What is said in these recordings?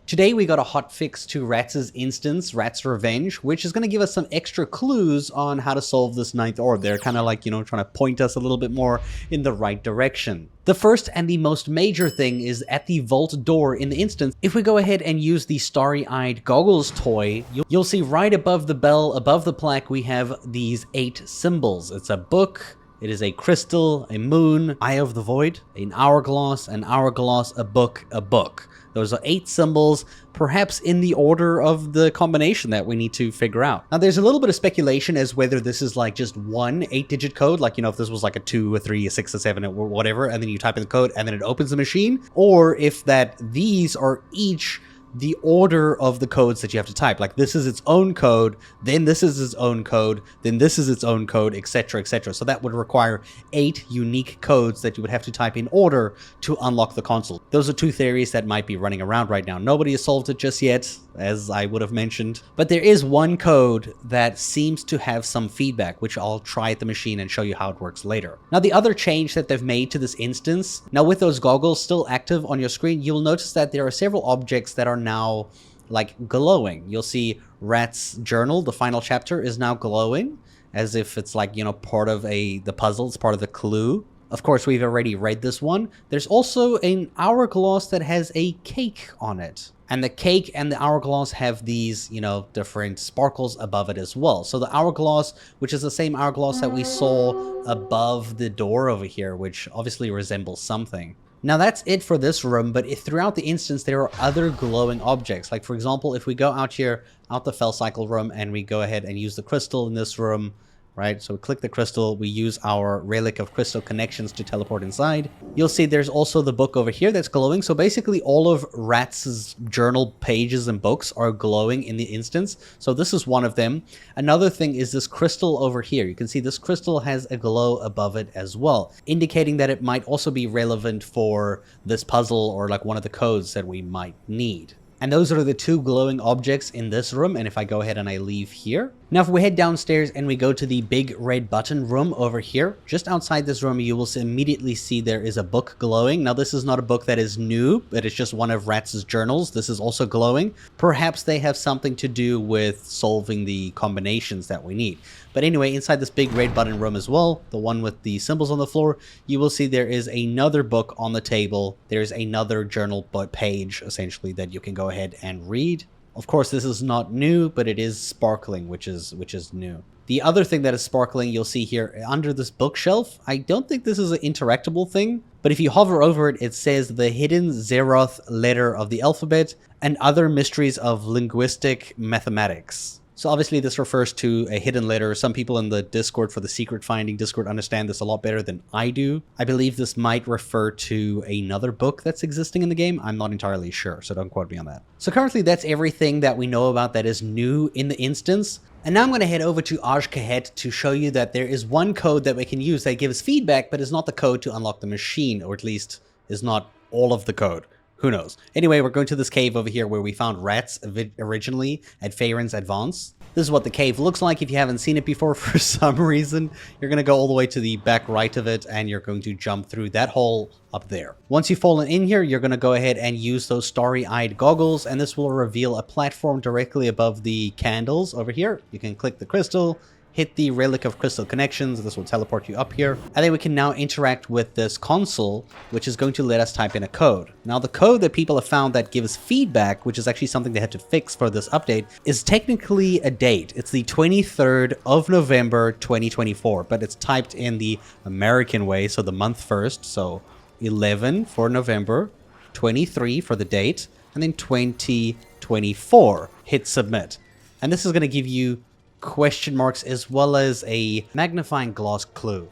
Today we got a hotfix to Ratt's instance, Ratt's Revenge, which is going to give us some extra clues on how to solve this ninth orb. They're kind of like, trying to point us a little bit more in the right direction. The first and the most major thing is at the vault door in the instance. If we go ahead and use the starry-eyed goggles toy, you'll see right above the bell, above the plaque, we have these 8 symbols. It's a book, it is a crystal, a moon, eye of the void, an hourglass, a book, a book. Those are 8 symbols, perhaps in the order of the combination that we need to figure out. Now, there's a little bit of speculation as whether this is like just one 8-digit code, like, if this was like a 2, a 3, a 6, a 7, or whatever, and then you type in the code and then it opens the machine, or if that these are each the order of the codes that you have to type. Like, this is its own code, then this is its own code, then this is its own code, etc, etc. So that would require 8 unique codes that you would have to type in order to unlock the console. Those are 2 theories that might be running around right now. Nobody has solved it just yet, as I would have mentioned. But there is one code that seems to have some feedback, which I'll try at the machine and show you how it works later. Now, the other change that they've made to this instance, now with those goggles still active on your screen, you'll notice that there are several objects that are now like glowing. You'll see Ratt's journal, the final chapter, is now glowing as if it's like, part of the puzzle, it's part of the clue. Of course, we've already read this one. There's also an hourglass that has a cake on it. And the cake and the hourglass have these, different sparkles above it as well. So the hourglass, which is the same hourglass that we saw above the door over here, which obviously resembles something. Now that's it for this room, but throughout the instance there are other glowing objects. Like, for example, if we go out here, out the Fell Cycle room, and we go ahead and use the crystal in this room, right? So we click the crystal, we use our relic of crystal connections to teleport inside. You'll see there's also the book over here that's glowing. So basically all of Ratt's journal pages and books are glowing in the instance. So this is one of them. Another thing is this crystal over here. You can see this crystal has a glow above it as well, indicating that it might also be relevant for this puzzle or like one of the codes that we might need. And those are the 2 glowing objects in this room. And if I go ahead and I leave here. Now, if we head downstairs and we go to the big red button room over here, just outside this room, you will immediately see there is a book glowing. Now, this is not a book that is new, but it's just one of Ratt's journals. This is also glowing. Perhaps they have something to do with solving the combinations that we need. But anyway, inside this big red button room as well, the one with the symbols on the floor, you will see there is another book on the table. There's another journal page, essentially, that you can go ahead and read. Of course, this is not new, but it is sparkling, which is new. The other thing that is sparkling, you'll see here under this bookshelf. I don't think this is an interactable thing, but if you hover over it, it says the hidden Zeroth letter of the alphabet and other mysteries of linguistic mathematics. So obviously this refers to a hidden letter. Some people in the Discord for the secret finding Discord understand this a lot better than I do. I believe this might refer to another book that's existing in the game. I'm not entirely sure, so don't quote me on that. So currently that's everything that we know about that is new in the instance. And now I'm going to head over to Kahet to show you that there is one code that we can use that gives feedback, but is not the code to unlock the machine, or at least is not all of the code. Who knows? Anyway, we're going to this cave over here where we found Rats originally at Faerun's Advance. This is what the cave looks like. If you haven't seen it before for some reason, you're going to go all the way to the back right of it, and you're going to jump through that hole up there. Once you've fallen in here, you're going to go ahead and use those starry-eyed goggles, and this will reveal a platform directly above the candles over here. You can click the crystal, hit the relic of crystal connections. This will teleport you up here. And then we can now interact with this console, which is going to let us type in a code. Now, the code that people have found that gives feedback, which is actually something they had to fix for this update, is technically a date. It's the 23rd of November, 2024, but it's typed in the American way. So the month first. So 11 for November, 23 for the date, and then 2024. Hit submit. And this is going to give you question marks as well as a magnifying glass clue.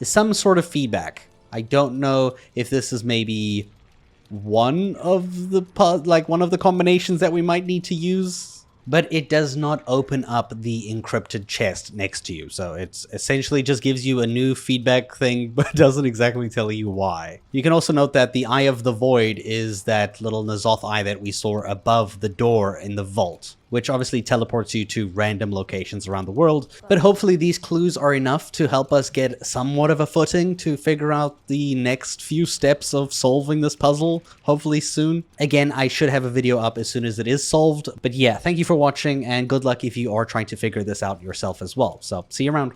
It's some sort of feedback. I don't know if this is maybe one of the combinations that we might need to use, but it does not open up the encrypted chest next to you. So it's essentially just gives you a new feedback thing, but doesn't exactly tell you why. You can also note that the Eye of the Void is that little N'Zoth eye that we saw above the door in the vault. which obviously teleports you to random locations around the world. But hopefully these clues are enough to help us get somewhat of a footing to figure out the next few steps of solving this puzzle, hopefully soon. Again, I should have a video up as soon as it is solved. But yeah, thank you for watching, and good luck if you are trying to figure this out yourself as well. So see you around.